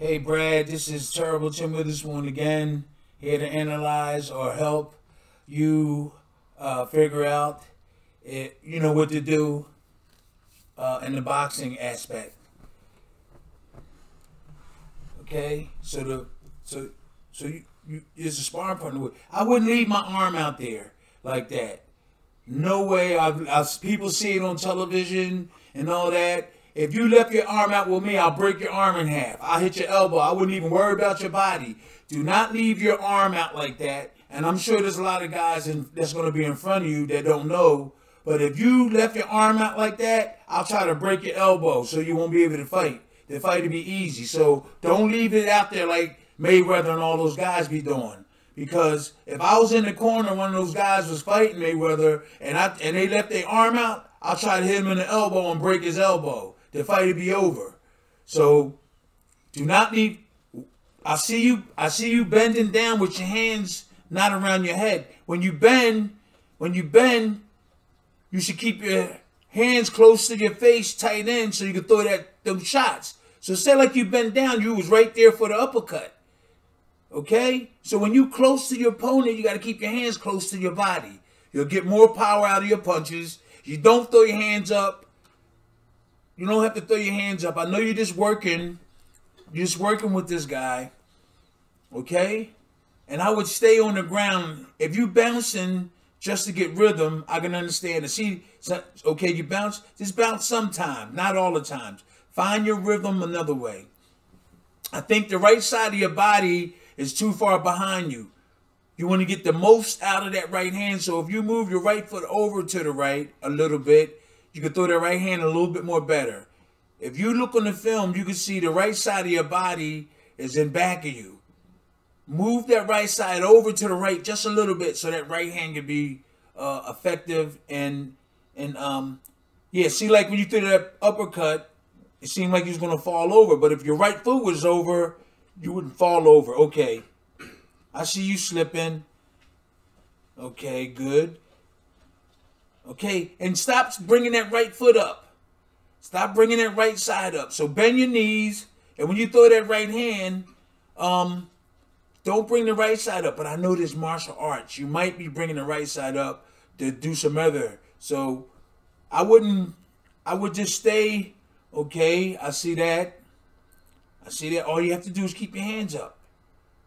Hey Brad, this is Terrible Tim Witherspoon again, here to analyze or help you figure out what to do in the boxing aspect. Okay, so you it's a sparring partner. I wouldn't leave my arm out there like that. No way. I've people see it on television and all that. If you left your arm out with me, I'll break your arm in half. I'll hit your elbow. I wouldn't even worry about your body. Do not leave your arm out like that. And I'm sure there's a lot of guys that's going to be in front of you that don't know. But if you left your arm out like that, I'll try to break your elbow so you won't be able to fight. The fight will be easy. So don't leave it out there like Mayweather and all those guys be doing. Because if I was in the corner, one of those guys was fighting Mayweather, and they left their arm out, I'll try to hit him in the elbow and break his elbow. The fight will be over. So do not leave. I see you bending down with your hands not around your head. When you bend, you should keep your hands close to your face, tight in, so you can throw them shots. So say like you bend down, you was right there for the uppercut. Okay? So when you close to your opponent, you got to keep your hands close to your body. You'll get more power out of your punches. You don't throw your hands up. You don't have to throw your hands up. I know you're just working. You're just working with this guy. Okay? And I would stay on the ground. If you bouncing just to get rhythm, I can understand it. Okay, you bounce. Just bounce sometime. Not all the times. Find your rhythm another way. I think the right side of your body is too far behind you. You want to get the most out of that right hand. So if you move your right foot over to the right a little bit, you can throw that right hand a little bit more better. If you look on the film, you can see the right side of your body is in back of you. Move that right side over to the right just a little bit so that right hand can be effective. Yeah, see, like when you threw that uppercut, it seemed like you was going to fall over. But if your right foot was over, you wouldn't fall over. Okay. I see you slipping. Okay, good. Okay, and stop bringing that right foot up. Stop bringing that right side up. So bend your knees, and when you throw that right hand, don't bring the right side up. But I know this martial arts. You might be bringing the right side up to do some other. So I would just stay. Okay, I see that. I see that. All you have to do is keep your hands up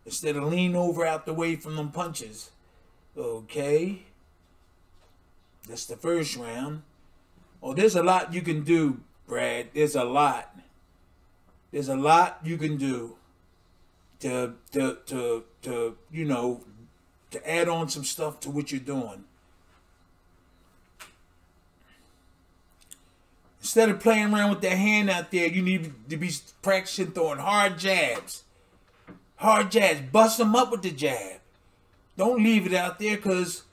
instead of lean over out the way from them punches. Okay. That's the first round. Oh, there's a lot you can do, Brad. There's a lot. There's a lot you can do to add on some stuff to what you're doing. Instead of playing around with that hand out there, you need to be practicing throwing hard jabs. Hard jabs. Bust them up with the jab. Don't leave it out there because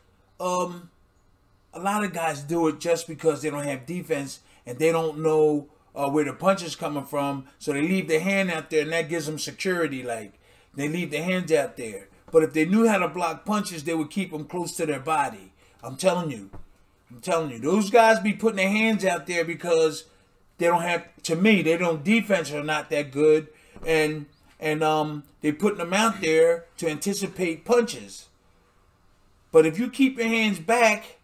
a lot of guys do it just because they don't have defense and they don't know where the punch is coming from. So they leave their hand out there and that gives them security. Like they leave their hands out there. But if they knew how to block punches, they would keep them close to their body. I'm telling you. Those guys be putting their hands out there because they don't have, to me, they don't, defense are not that good. And they putting them out there to anticipate punches. But if you keep your hands back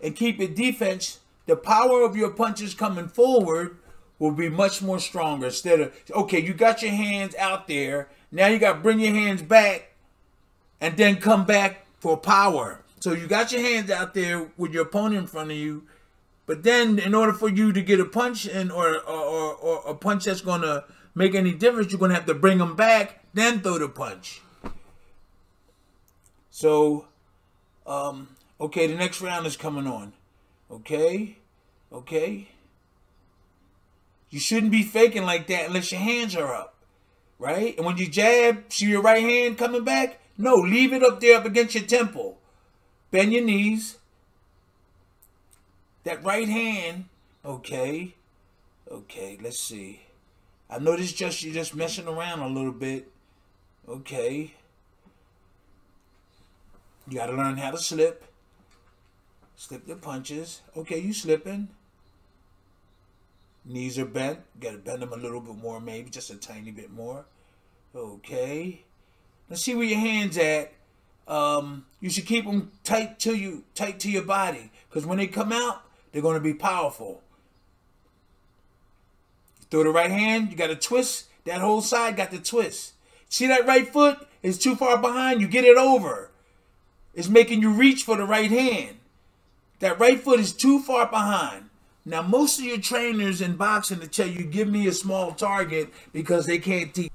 and keep your defense, the power of your punches coming forward will be much more stronger. Instead of, okay, you got your hands out there. Now you got to bring your hands back and then come back for power. So you got your hands out there with your opponent in front of you. But then in order for you to get a punch in or a punch that's going to make any difference, you're going to have to bring them back, then throw the punch. So, okay, the next round is coming on. Okay? You shouldn't be faking like that unless your hands are up. Right? And when you jab, see your right hand coming back? No, leave it up there up against your temple. Bend your knees. That right hand. Okay, let's see. I know this you're just messing around a little bit. Okay. You got to learn how to slip. Slip the punches. Okay, you slipping. Knees are bent. You got to bend them a little bit more, maybe just a tiny bit more. Okay. Let's see where your hands at. You should keep them tight to your body, because when they come out, they're going to be powerful. You throw the right hand, you got to twist. That whole side got the twist. See that right foot is too far behind, you get it over. It's making you reach for the right hand. That right foot is too far behind. Now, most of your trainers in boxing will tell you, give me a small target, because they can't teach.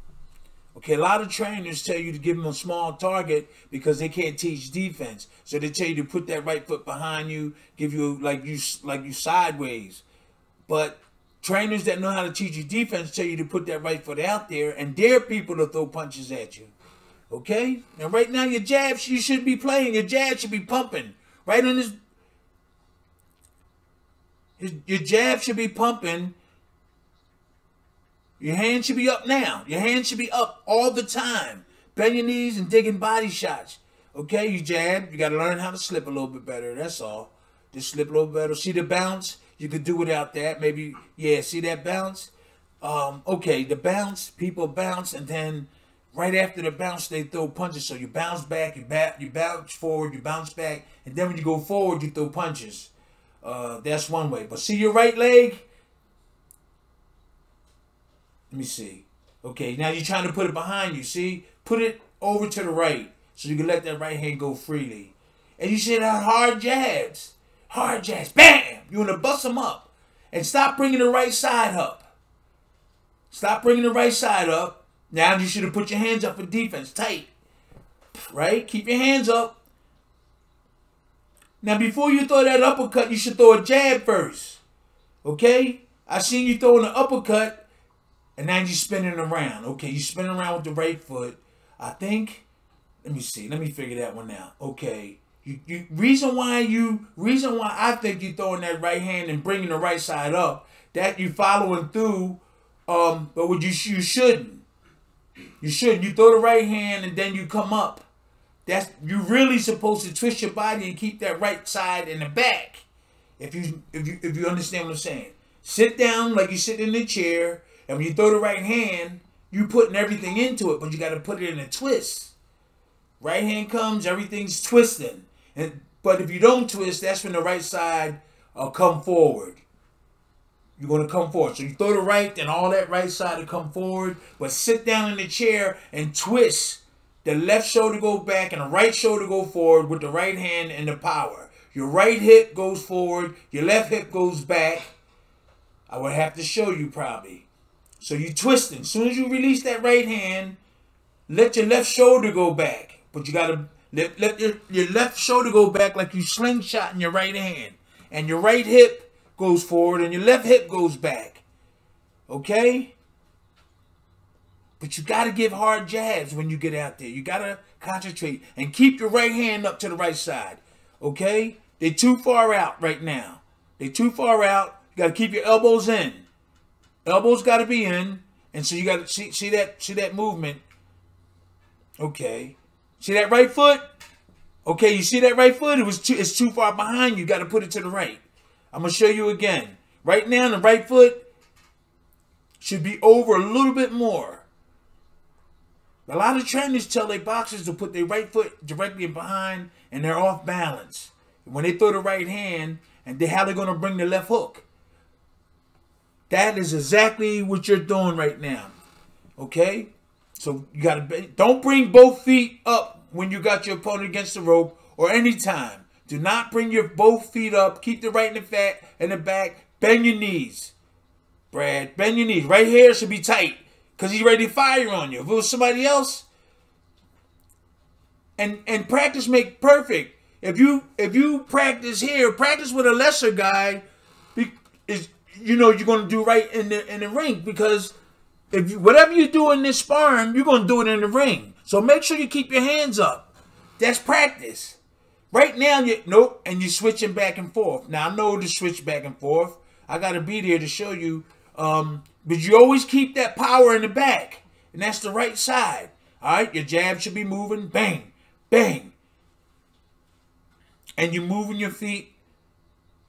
Okay, a lot of trainers tell you to give them a small target because they can't teach defense. So they tell you to put that right foot behind you, give you like you sideways. But trainers that know how to teach you defense tell you to put that right foot out there and dare people to throw punches at you. Okay? Now right now your jabs, you should be playing. Your jab should be pumping. Right on this. Your jab should be pumping. Your hand should be up now. Your hand should be up all the time. Bend your knees and digging body shots. Okay, you jab. You got to learn how to slip a little bit better. That's all. Just slip a little better. See the bounce? You could do without that. Maybe, yeah, see that bounce? Okay, the bounce, people bounce, and then right after the bounce, they throw punches. So you bounce back, you bounce forward, you bounce back, and then when you go forward, you throw punches. That's one way. But see your right leg? Let me see. Okay, now you're trying to put it behind you. See? Put it over to the right so you can let that right hand go freely. And you should have hard jabs. Hard jabs. Bam! You want to bust them up. And stop bringing the right side up. Stop bringing the right side up. Now you should have put your hands up for defense. Tight. Right? Keep your hands up. Now before you throw that uppercut, you should throw a jab first. Okay? I seen you throwing an uppercut. And now you're spinning around. Okay, you're spinning around with the right foot. I think, let me see. Let me figure that one out. Okay. Reason why I think you're throwing that right hand and bringing the right side up, that you following through, but what you shouldn't. You shouldn't. You throw the right hand and then you come up. You're really supposed to twist your body and keep that right side in the back. If you understand what I'm saying. Sit down like you're sitting in the chair. And when you throw the right hand, you putting everything into it, but you got to put it in a twist. Right hand comes, everything's twisting. But if you don't twist, that's when the right side will come forward. You're going to come forward. So you throw the right, then all that right side will come forward. But sit down in the chair and twist. The left shoulder go back and the right shoulder go forward with the right hand and the power. Your right hip goes forward. Your left hip goes back. I would have to show you probably. So you twisting. As soon as you release that right hand, let your left shoulder go back. But you got to let your left shoulder go back like you slingshot in your right hand. And your right hip goes forward and your left hip goes back. Okay? But you got to give hard jabs when you get out there. You got to concentrate and keep your right hand up to the right side. Okay? They're too far out right now. They're too far out. You got to keep your elbows in. Elbows got to be in, and so you got to see that movement. Okay, see that right foot? Okay, you see that right foot? It's too far behind. You got to put it to the right. I'm gonna show you again. Right now, the right foot should be over a little bit more. A lot of trainers tell their boxers to put their right foot directly behind, and they're off balance. When they throw the right hand, and how they're gonna bring the left hook. That is exactly what you're doing right now. Okay? So you gotta don't bring both feet up when you got your opponent against the rope or anytime. Do not bring your both feet up. Keep the right in the back. Bend your knees. Brad, bend your knees. Right here should be tight. Because he's ready to fire on you. If it was somebody else. And practice make perfect. If you practice here, practice with a lesser guy, you're going to do right in the ring, because whatever you do in this sparring, you're going to do it in the ring. So make sure you keep your hands up. That's practice. Right now, and you're switching back and forth. Now, I know to switch back and forth. I got to be there to show you. But you always keep that power in the back, and that's the right side. All right, your jab should be moving. Bang, bang. And you're moving your feet.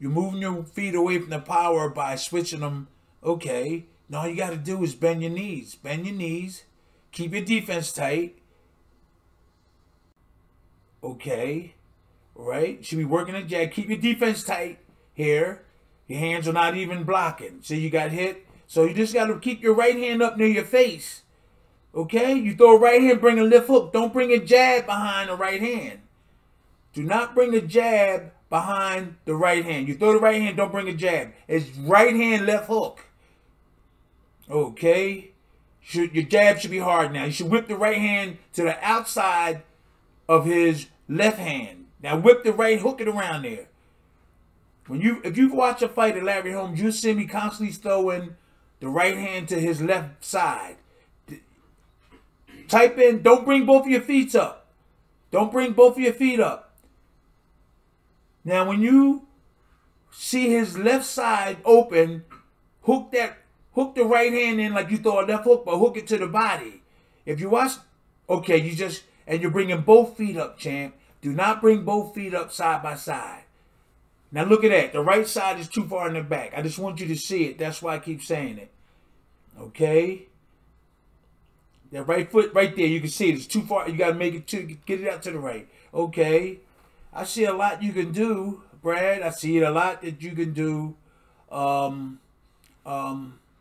You're moving your feet away from the power by switching them. Okay. Now all you got to do is bend your knees. Bend your knees. Keep your defense tight. Okay. Right? Should be working a jab. Keep your defense tight here. Your hands are not even blocking. See, you got hit. So you just got to keep your right hand up near your face. Okay? You throw a right hand, bring a left hook. Don't bring a jab behind the right hand. Do not bring a jab behind the right hand. You throw the right hand, don't bring a jab. It's right hand, left hook. Okay? Your jab should be hard now. You should whip the right hand to the outside of his left hand. Now whip the right, hook it around there. If you watch a fight of Larry Holmes, you'll see me constantly throwing the right hand to his left side. Type in, don't bring both of your feet up. Don't bring both of your feet up. Now when you see his left side open, hook the right hand in like you throw a left hook, but hook it to the body. If you watch, okay, you're bringing both feet up, champ. Do not bring both feet up side by side. Now look at that. The right side is too far in the back. I just want you to see it. That's why I keep saying it. Okay? That right foot right there, you can see it. It's too far. You got to make it get it out to the right. Okay. I see a lot you can do, Brad. I see a lot that you can do,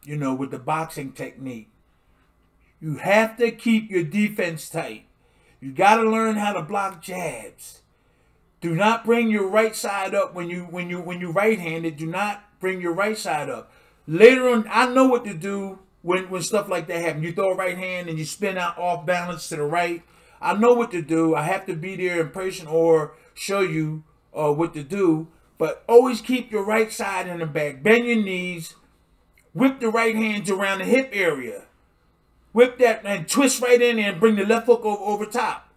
you know, with the boxing technique. You have to keep your defense tight. You got to learn how to block jabs. Do not bring your right side up when you right-handed. Do not bring your right side up. Later on, I know what to do when stuff like that happens. You throw a right hand and you spin out off balance to the right. I know what to do. I have to be there in person or show you what to do. But always keep your right side in the back. Bend your knees. Whip the right hands around the hip area. Whip that and twist right in there and bring the left hook over top.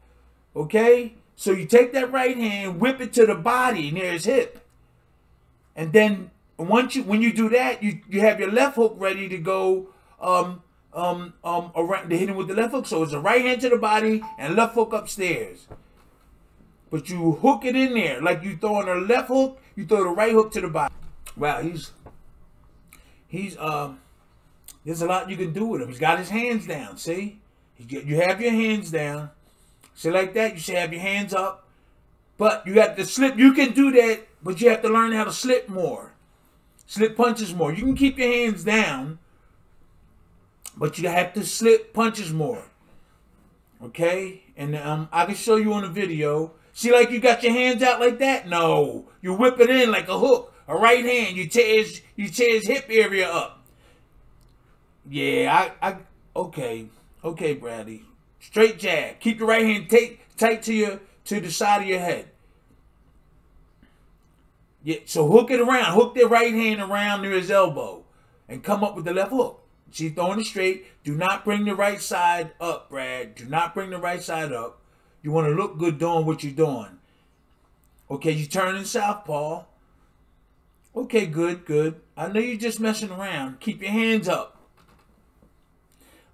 Okay? So you take that right hand, whip it to the body near his hip. And then when you do that, you have your left hook ready to go around to hit him with the left hook. So it's a right hand to the body and left hook upstairs. But you hook it in there. Like you throwing a left hook, you throw the right hook to the body. Wow, there's a lot you can do with him. He's got his hands down, see? You have your hands down. See, like that, you should have your hands up. But you have to slip. You can do that, but you have to learn how to slip more. Slip punches more. You can keep your hands down, but you have to slip punches more. Okay? And I can show you on the video. See, like you got your hands out like that? No. You whip it in like a hook. A right hand. You tear his hip area up. Yeah, okay. Okay, Bradley. Straight jab. Keep your right hand tight to the side of your head. Yeah, so hook it around. Hook the right hand around near his elbow. And come up with the left hook. See, throwing it straight. Do not bring the right side up, Brad. Do not bring the right side up. You want to look good doing what you're doing. Okay, you turning southpaw. Okay, good. I know you're just messing around. Keep your hands up.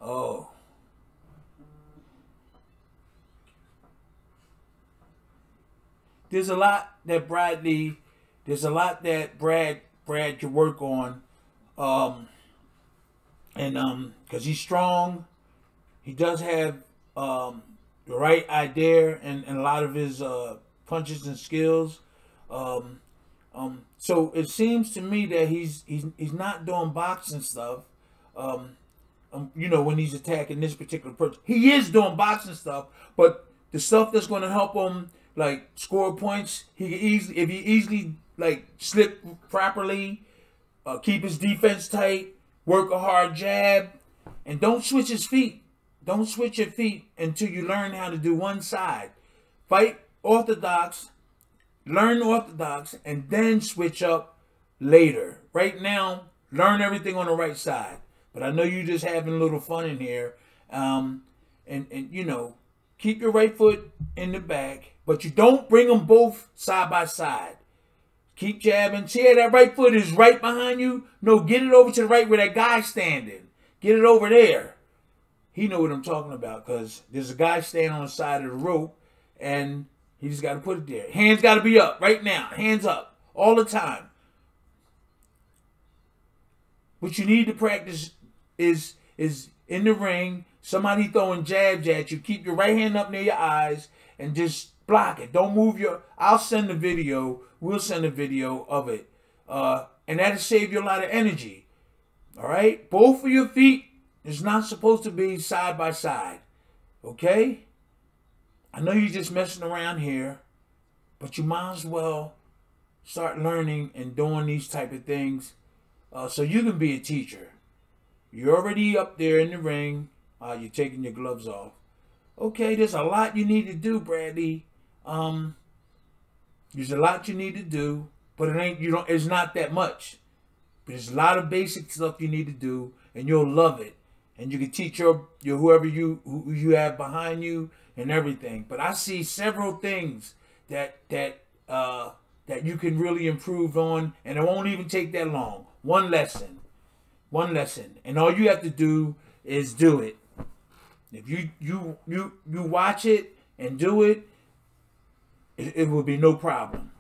Oh. There's a lot that Brad can work on. Because he's strong. He does have the right idea and a lot of his punches and skills. So it seems to me that he's not doing boxing stuff. You know, when he's attacking this particular person, he is doing boxing stuff, but the stuff that's going to help him like score points, he can easily, if he easily like slip properly, keep his defense tight, work a hard jab, and don't switch his feet. Don't switch your feet until you learn how to do one side. Fight orthodox, learn orthodox, and then switch up later. Right now, learn everything on the right side. But I know you just having a little fun in here. And you know, keep your right foot in the back, but you don't bring them both side by side. Keep jabbing. See how that right foot is right behind you? No, get it over to the right where that guy's standing. Get it over there. He know what I'm talking about because there's a guy standing on the side of the rope and he just got to put it there. Hands got to be up right now. Hands up all the time. What you need to practice is in the ring, somebody throwing jabs at you, keep your right hand up near your eyes and just block it. Don't move your... I'll send a video. We'll send a video of it. And that'll save you a lot of energy. All right? Both of your feet is not supposed to be side by side. Okay? I know you're just messing around here, but you might as well start learning and doing these type of things so you can be a teacher. You're already up there in the ring. You're taking your gloves off. Okay, there's a lot you need to do, Bradley. There's a lot you need to do, but it's not that much. But there's a lot of basic stuff you need to do, and you'll love it. And you can teach your who you have behind you and everything. But I see several things that you can really improve on, and it won't even take that long. One lesson, and all you have to do is do it. If you watch it and do it, it will be no problem.